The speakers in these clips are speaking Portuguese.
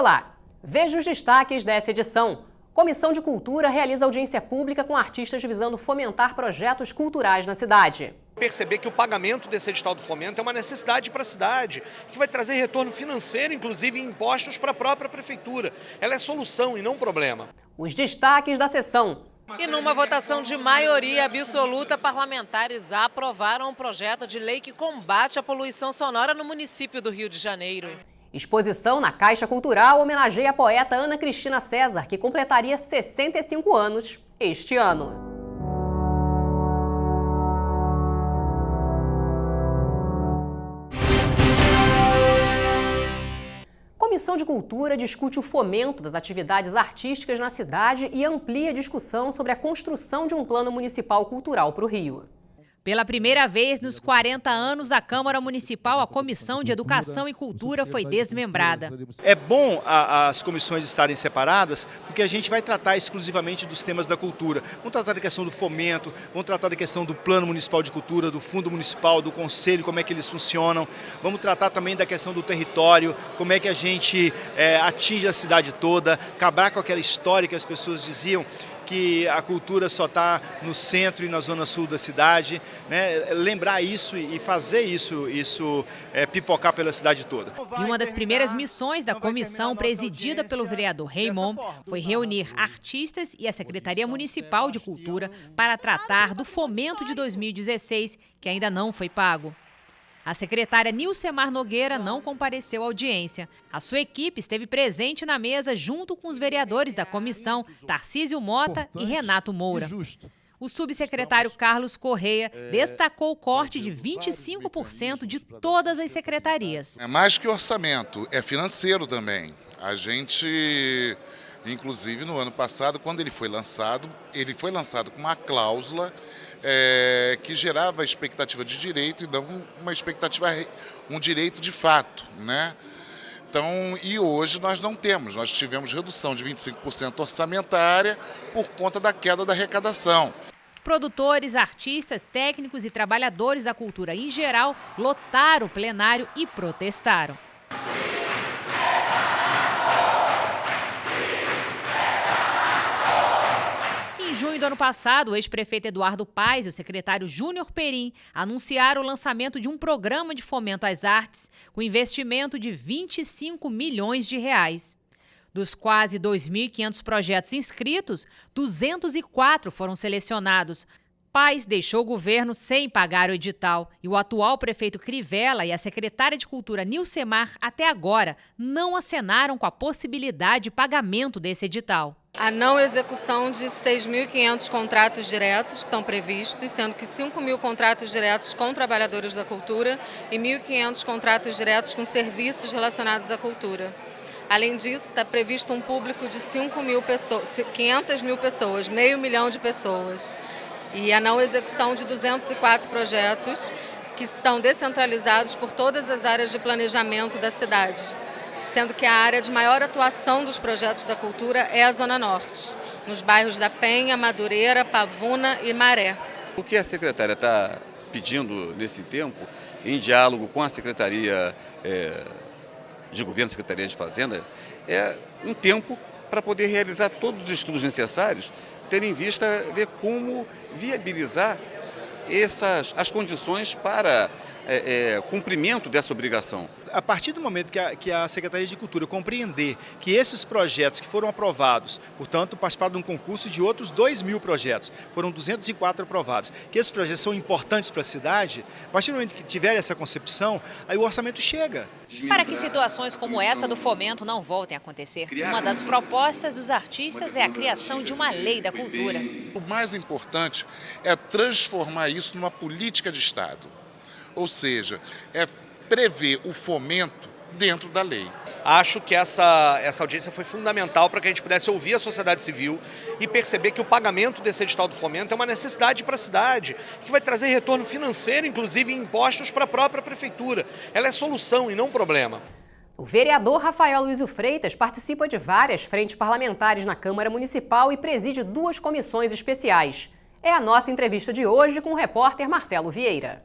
Olá! Veja os destaques dessa edição. Comissão de Cultura realiza audiência pública com artistas visando fomentar projetos culturais na cidade. Perceber que o pagamento desse edital do fomento é uma necessidade para a cidade, que vai trazer retorno financeiro, inclusive em impostos para a própria prefeitura. Ela é solução e não problema. Os destaques da sessão. E numa votação de maioria absoluta, parlamentares aprovaram um projeto de lei que combate a poluição sonora no município do Rio de Janeiro. Exposição na Caixa Cultural homenageia a poeta Ana Cristina César, que completaria 65 anos este ano. Comissão de Cultura discute o fomento das atividades artísticas na cidade e amplia a discussão sobre a construção de um plano municipal cultural para o Rio. Pela primeira vez nos 40 anos da Câmara Municipal, a Comissão de Educação e Cultura foi desmembrada. É bom as comissões estarem separadas, porque a gente vai tratar exclusivamente dos temas da cultura. Vamos tratar da questão do fomento, vamos tratar da questão do Plano Municipal de Cultura, do Fundo Municipal, do Conselho, como é que eles funcionam. Vamos tratar também da questão do território, como é que a gente atinge a cidade toda, acabar com aquela história que as pessoas diziam que a cultura só está no centro e na zona sul da cidade, né? Lembrar isso e fazer isso pipocar pela cidade toda. E uma das primeiras missões da comissão, presidida pelo vereador Raymond, foi reunir artistas e a Secretaria Municipal de Cultura para tratar do fomento de 2016, que ainda não foi pago. A secretária Nilcemar Nogueira não compareceu à audiência. A sua equipe esteve presente na mesa junto com os vereadores da comissão, Tarcísio Mota e Renato Moura. O subsecretário Carlos Correia destacou o corte de 25% de todas as secretarias. É mais que orçamento, é financeiro também. A gente, inclusive no ano passado, quando ele foi lançado com uma cláusula que gerava expectativa de direito e não uma expectativa, um direito de fato, né? Então, e hoje nós não temos, nós tivemos redução de 25% orçamentária por conta da queda da arrecadação. Produtores, artistas, técnicos e trabalhadores da cultura em geral lotaram o plenário e protestaram. Em junho do ano passado, o ex-prefeito Eduardo Paes e o secretário Júnior Perim anunciaram o lançamento de um programa de fomento às artes com investimento de 25 milhões de reais. Dos quase 2.500 projetos inscritos, 204 foram selecionados. Paes deixou o governo sem pagar o edital e o atual prefeito Crivella e a secretária de Cultura Nilcemar até agora não acenaram com a possibilidade de pagamento desse edital. A não execução de 6.500 contratos diretos que estão previstos, sendo que 5.000 contratos diretos com trabalhadores da cultura e 1.500 contratos diretos com serviços relacionados à cultura. Além disso, está previsto um público de 500 mil pessoas, meio milhão de pessoas. E a não execução de 204 projetos que estão descentralizados por todas as áreas de planejamento da cidade, sendo que a área de maior atuação dos projetos da cultura é a Zona Norte, nos bairros da Penha, Madureira, Pavuna e Maré. O que a secretária está pedindo nesse tempo, em diálogo com a Secretaria de Governo, Secretaria de Fazenda, é um tempo para poder realizar todos os estudos necessários, tendo em vista ver como viabilizar as condições para cumprimento dessa obrigação. A partir do momento que a Secretaria de Cultura compreender que esses projetos que foram aprovados, portanto, participaram de um concurso de outros 2.000 projetos, foram 204 aprovados, que esses projetos são importantes para a cidade, a partir do momento que tiver essa concepção, aí o orçamento chega. Para que situações como essa do fomento não voltem a acontecer, uma das propostas dos artistas é a criação de uma lei da cultura. O mais importante é transformar isso numa política de Estado, ou seja, prever o fomento dentro da lei. Acho que essa audiência foi fundamental para que a gente pudesse ouvir a sociedade civil e perceber que o pagamento desse edital do fomento é uma necessidade para a cidade, que vai trazer retorno financeiro, inclusive em impostos para a própria prefeitura. Ela é solução e não problema. O vereador Rafael Luizio Freitas participa de várias frentes parlamentares na Câmara Municipal e preside 2 comissões especiais. É a nossa entrevista de hoje com o repórter Marcelo Vieira.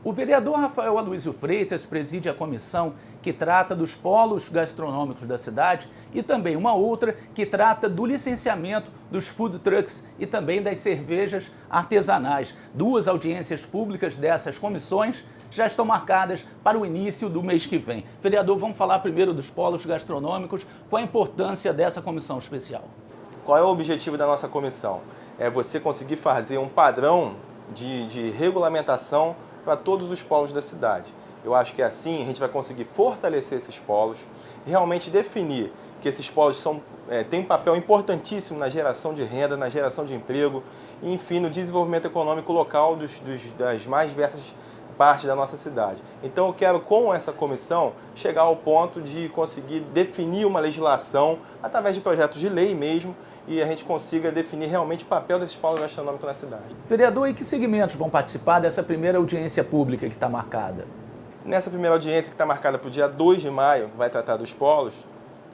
O vereador Rafael Aloysio Freitas preside a comissão que trata dos polos gastronômicos da cidade e também uma outra que trata do licenciamento dos food trucks e também das cervejas artesanais. 2 audiências públicas dessas comissões já estão marcadas para o início do mês que vem. Vereador, vamos falar primeiro dos polos gastronômicos. Qual a importância dessa comissão especial? Qual é o objetivo da nossa comissão? É você conseguir fazer um padrão de regulamentação para todos os polos da cidade. Eu acho que assim a gente vai conseguir fortalecer esses polos, realmente definir que esses polos têm um papel importantíssimo na geração de renda, na geração de emprego e, enfim, no desenvolvimento econômico local das mais diversas partes da nossa cidade. Então eu quero, com essa comissão, chegar ao ponto de conseguir definir uma legislação através de projetos de lei mesmo, e a gente consiga definir realmente o papel desses polos gastronômicos na cidade. Vereador, e que segmentos vão participar dessa primeira audiência pública que está marcada? Nessa primeira audiência que está marcada para o dia 2 de maio, que vai tratar dos polos,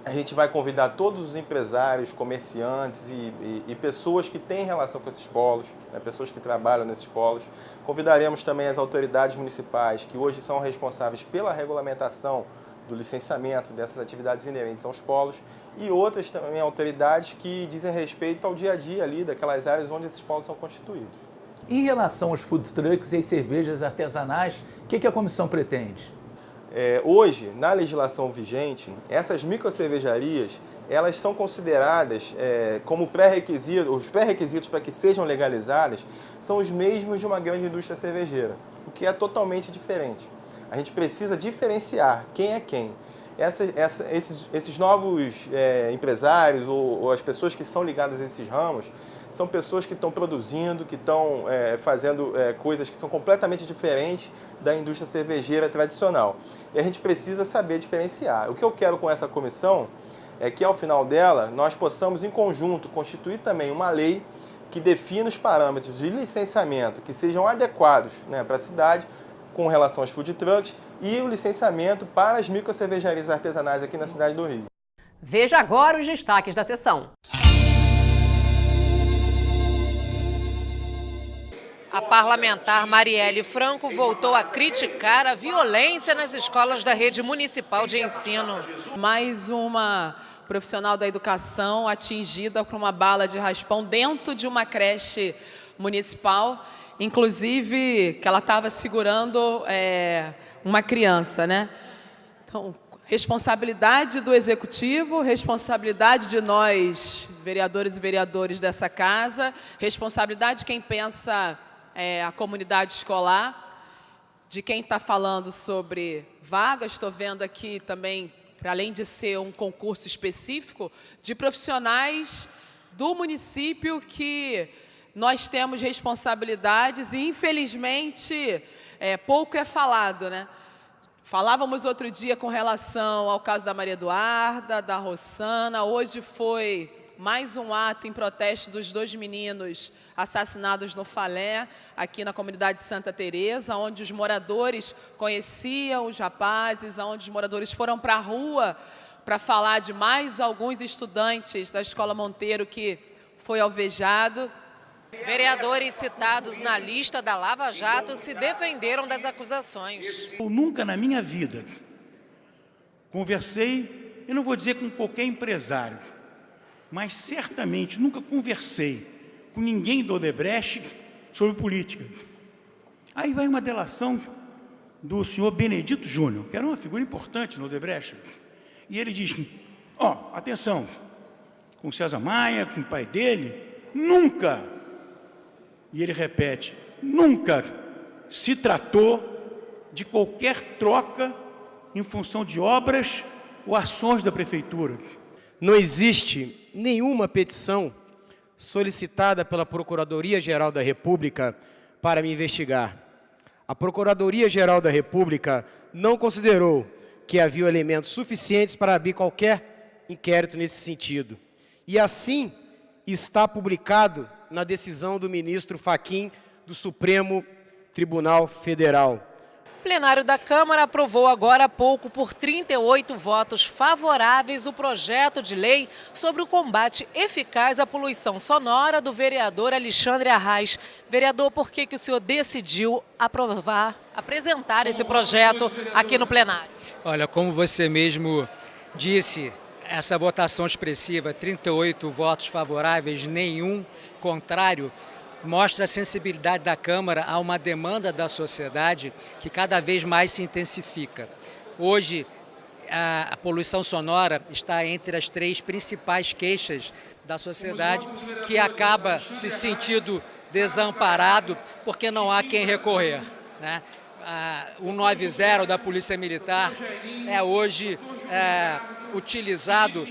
a gente vai convidar todos os empresários, comerciantes e pessoas que têm relação com esses polos, né, pessoas que trabalham nesses polos. Convidaremos também as autoridades municipais, que hoje são responsáveis pela regulamentação do licenciamento dessas atividades inerentes aos polos, e outras também autoridades que dizem respeito ao dia a dia ali daquelas áreas onde esses polos são constituídos. Em relação aos food trucks e cervejas artesanais, o que a comissão pretende? Hoje, na legislação vigente, essas microcervejarias, elas são consideradas como pré-requisito, os pré-requisitos para que sejam legalizadas são os mesmos de uma grande indústria cervejeira, o que é totalmente diferente. A gente precisa diferenciar quem é quem. Esses novos empresários ou as pessoas que são ligadas a esses ramos são pessoas que estão produzindo, que estão fazendo coisas que são completamente diferentes da indústria cervejeira tradicional. E a gente precisa saber diferenciar. O que eu quero com essa comissão é que, ao final dela, nós possamos, em conjunto, constituir também uma lei que defina os parâmetros de licenciamento que sejam adequados, né, para a cidade, com relação aos food trucks, e o licenciamento para as microcervejarias artesanais aqui na cidade do Rio. Veja agora os destaques da sessão. A parlamentar Marielle Franco voltou a criticar a violência nas escolas da rede municipal de ensino. Mais uma profissional da educação atingida por uma bala de raspão dentro de uma creche municipal, inclusive que ela estava segurando uma criança, né? Então, responsabilidade do executivo, responsabilidade de nós, vereadores e vereadores dessa casa, responsabilidade de quem pensa a comunidade escolar, de quem está falando sobre vagas. Estou vendo aqui também, para além de ser um concurso específico, de profissionais do município que nós temos responsabilidades e, infelizmente, pouco é falado, né? Falávamos outro dia com relação ao caso da Maria Eduarda, da Rossana. Hoje foi mais um ato em protesto dos 2 meninos assassinados no Falé, aqui na comunidade de Santa Teresa, onde os moradores conheciam os rapazes, onde os moradores foram para a rua para falar de mais alguns estudantes da Escola Monteiro que foi alvejado. Vereadores citados na lista da Lava Jato se defenderam das acusações. Eu nunca na minha vida conversei, eu não vou dizer com qualquer empresário, mas certamente nunca conversei com ninguém do Odebrecht sobre política. Aí vai uma delação do senhor Benedito Júnior, que era uma figura importante no Odebrecht, e ele diz, atenção, com César Maia, com o pai dele, nunca, e ele repete, nunca se tratou de qualquer troca em função de obras ou ações da prefeitura. Não existe nenhuma petição solicitada pela Procuradoria-Geral da República para me investigar. A Procuradoria-Geral da República não considerou que havia elementos suficientes para abrir qualquer inquérito nesse sentido. E assim está publicado na decisão do ministro Fachin do Supremo Tribunal Federal. plenário da Câmara aprovou agora há pouco, por 38 votos favoráveis, o projeto de lei sobre o combate eficaz à poluição sonora do vereador Alexandre Arraes. Vereador, por que o senhor decidiu apresentar esse projeto aqui no plenário? Olha, como você mesmo disse, essa votação expressiva, 38 votos favoráveis, nenhum contrário, mostra a sensibilidade da Câmara a uma demanda da sociedade que cada vez mais se intensifica. Hoje, a poluição sonora está entre as 3 principais queixas da sociedade, que acaba se sentindo desamparado porque não há quem recorrer, né? O 190 da Polícia Militar é hoje utilizado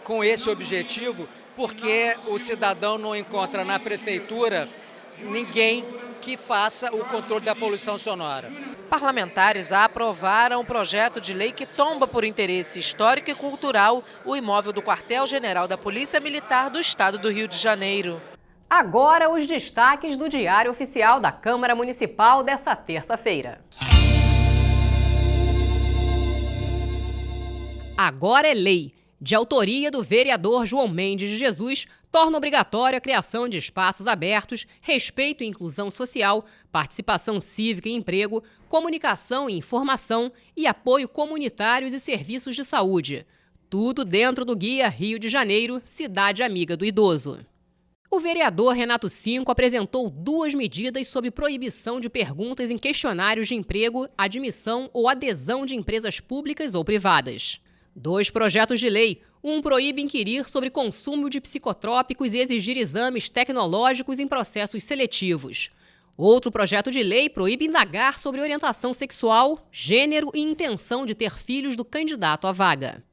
com esse objetivo, porque o cidadão não encontra na prefeitura ninguém que faça o controle da poluição sonora. Parlamentares aprovaram um projeto de lei que tomba por interesse histórico e cultural o imóvel do Quartel-General da Polícia Militar do Estado do Rio de Janeiro. Agora os destaques do Diário Oficial da Câmara Municipal dessa terça-feira. Agora é lei. De autoria do vereador João Mendes de Jesus, torna obrigatória a criação de espaços abertos, respeito e inclusão social, participação cívica e emprego, comunicação e informação e apoio comunitários e serviços de saúde. Tudo dentro do Guia Rio de Janeiro, Cidade Amiga do Idoso. O vereador Renato Cinco apresentou 2 medidas sobre proibição de perguntas em questionários de emprego, admissão ou adesão de empresas públicas ou privadas. 2 projetos de lei. Um proíbe inquirir sobre consumo de psicotrópicos e exigir exames tecnológicos em processos seletivos. Outro projeto de lei proíbe indagar sobre orientação sexual, gênero e intenção de ter filhos do candidato à vaga.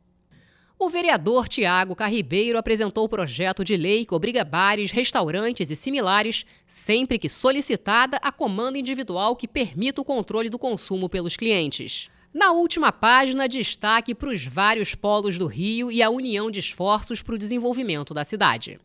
O vereador Tiago Carribeiro apresentou o projeto de lei que obriga bares, restaurantes e similares, sempre que solicitada, a comanda individual que permita o controle do consumo pelos clientes. Na última página, destaque para os vários polos do Rio e a união de esforços para o desenvolvimento da cidade.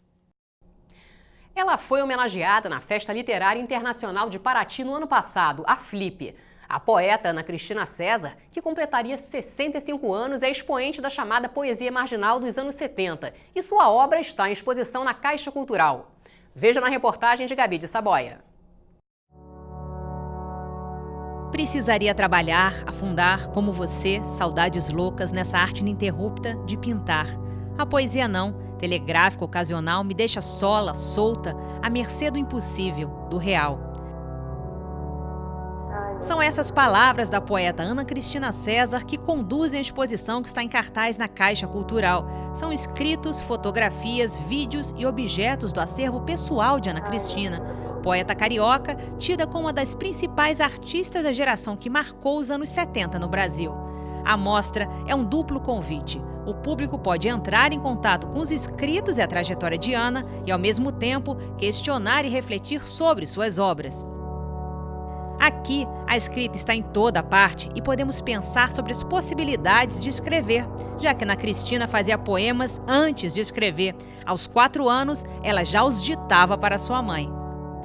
Ela foi homenageada na Festa Literária Internacional de Paraty no ano passado, a Flip. A poeta Ana Cristina César, que completaria 65 anos, é expoente da chamada poesia marginal dos anos 70 e sua obra está em exposição na Caixa Cultural. Veja na reportagem de Gabi de Saboia. Precisaria trabalhar, afundar, como você, saudades loucas nessa arte ininterrupta de pintar. A poesia não, telegráfica, ocasional, me deixa sola, solta, à mercê do impossível, do real. São essas palavras da poeta Ana Cristina César que conduzem a exposição que está em cartaz na Caixa Cultural. São escritos, fotografias, vídeos e objetos do acervo pessoal de Ana Cristina, poeta carioca, tida como uma das principais artistas da geração que marcou os anos 70 no Brasil. A mostra é um duplo convite. O público pode entrar em contato com os escritos e a trajetória de Ana e, ao mesmo tempo, questionar e refletir sobre suas obras. Aqui, a escrita está em toda parte e podemos pensar sobre as possibilidades de escrever, já que Ana Cristina fazia poemas antes de escrever. Aos 4 anos, ela já os ditava para sua mãe.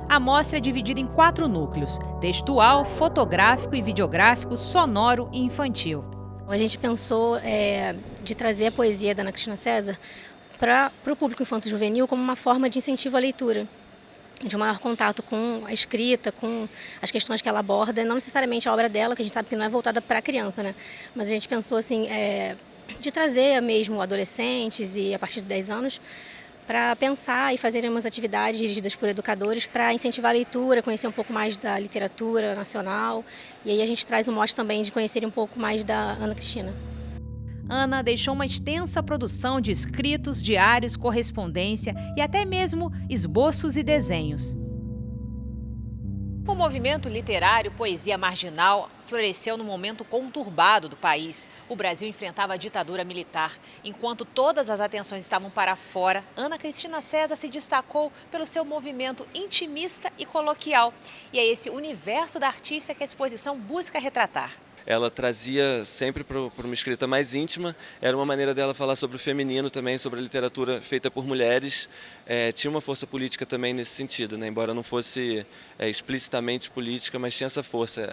A mostra é dividida em 4 núcleos: textual, fotográfico e videográfico, sonoro e infantil. A gente pensou de trazer a poesia da Ana Cristina César para o público infanto-juvenil como uma forma de incentivo à leitura, de um maior contato com a escrita, com as questões que ela aborda, não necessariamente a obra dela, que a gente sabe que não é voltada para a criança, né? Mas a gente pensou assim, de trazer mesmo adolescentes e a partir de 10 anos para pensar e fazer umas atividades dirigidas por educadores para incentivar a leitura, conhecer um pouco mais da literatura nacional. E aí a gente traz o mote também de conhecer um pouco mais da Ana Cristina. Ana deixou uma extensa produção de escritos, diários, correspondência e até mesmo esboços e desenhos. O movimento literário Poesia Marginal floresceu num momento conturbado do país. O Brasil enfrentava a ditadura militar. Enquanto todas as atenções estavam para fora, Ana Cristina César se destacou pelo seu movimento intimista e coloquial. E é esse universo da artista que a exposição busca retratar. Ela trazia sempre para uma escrita mais íntima, era uma maneira dela falar sobre o feminino também, sobre a literatura feita por mulheres. Tinha uma força política também nesse sentido, né? Embora não fosse explicitamente política, mas tinha essa força.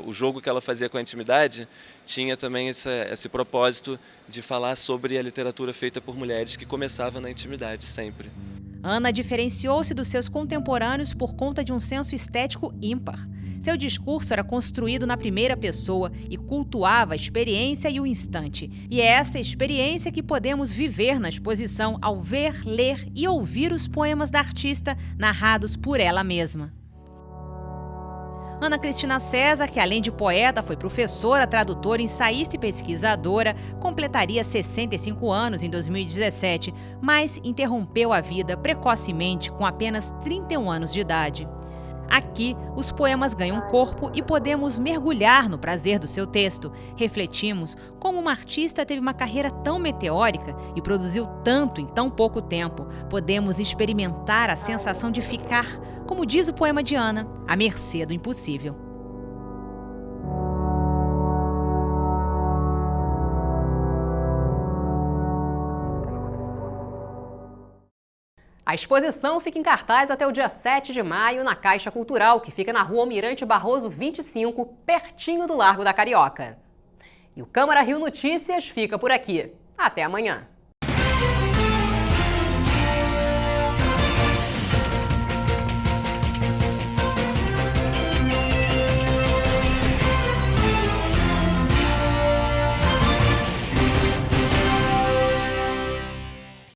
O jogo que ela fazia com a intimidade tinha também esse propósito de falar sobre a literatura feita por mulheres, que começava na intimidade sempre. Ana diferenciou-se dos seus contemporâneos por conta de um senso estético ímpar. Seu discurso era construído na primeira pessoa e cultuava a experiência e o instante. E é essa experiência que podemos viver na exposição ao ver, ler e ouvir os poemas da artista narrados por ela mesma. Ana Cristina César, que além de poeta foi professora, tradutora, ensaísta e pesquisadora, completaria 65 anos em 2017, mas interrompeu a vida precocemente com apenas 31 anos de idade. Aqui, os poemas ganham corpo e podemos mergulhar no prazer do seu texto. Refletimos como uma artista teve uma carreira tão meteórica e produziu tanto em tão pouco tempo. Podemos experimentar a sensação de ficar, como diz o poema de Ana, à mercê do impossível. A exposição fica em cartaz até o dia 7 de maio na Caixa Cultural, que fica na Rua Almirante Barroso 25, pertinho do Largo da Carioca. E o Câmara Rio Notícias fica por aqui. Até amanhã.